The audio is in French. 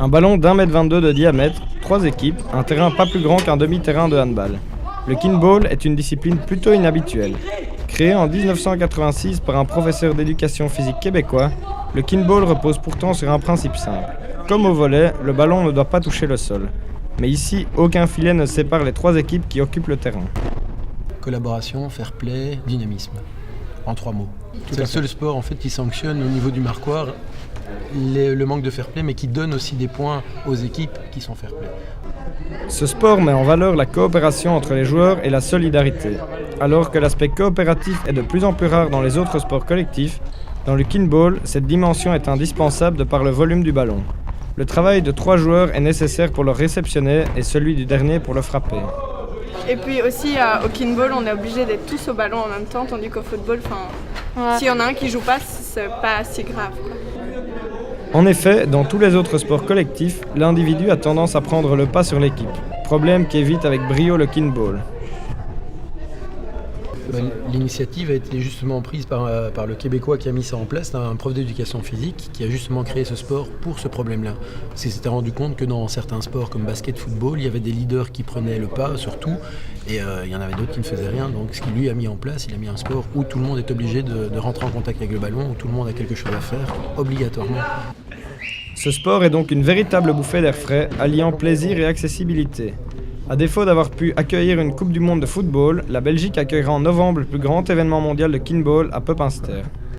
Un ballon d'1,22 m de diamètre, 3 équipes, un terrain pas plus grand qu'un demi-terrain de handball. Le kinball est une discipline plutôt inhabituelle. Créé en 1986 par un professeur d'éducation physique québécois, le kinball repose pourtant sur un principe simple. Comme au volley, le ballon ne doit pas toucher le sol. Mais ici, aucun filet ne sépare les 3 équipes qui occupent le terrain. Collaboration, fair play, dynamisme. En 3 mots. C'est le seul sport en fait qui sanctionne au niveau du marquoir le manque de fair play, mais qui donne aussi des points aux équipes qui sont fair play. Ce sport met en valeur la coopération entre les joueurs et la solidarité. Alors que l'aspect coopératif est de plus en plus rare dans les autres sports collectifs, dans le kinball, cette dimension est indispensable de par le volume du ballon. Le travail de 3 joueurs est nécessaire pour le réceptionner et celui du dernier pour le frapper. Et puis aussi au kinball, on est obligé d'être tous au ballon en même temps, tandis qu'au football, s'il y en a un qui joue pas, c'est pas si grave, quoi. En effet, dans tous les autres sports collectifs, l'individu a tendance à prendre le pas sur l'équipe, problème qu'évite avec brio le kinball. L'initiative a été justement prise par le Québécois qui a mis ça en place, un prof d'éducation physique qui a justement créé ce sport pour ce problème-là. Parce qu'il s'était rendu compte que dans certains sports comme basket, football, il y avait des leaders qui prenaient le pas surtout, et il y en avait d'autres qui ne faisaient rien. Donc ce qu'il lui a mis en place, il a mis un sport où tout le monde est obligé de rentrer en contact avec le ballon, où tout le monde a quelque chose à faire, obligatoirement. Ce sport est donc une véritable bouffée d'air frais, alliant plaisir et accessibilité. À défaut d'avoir pu accueillir une Coupe du Monde de football, la Belgique accueillera en novembre le plus grand événement mondial de kinball à Pepinster.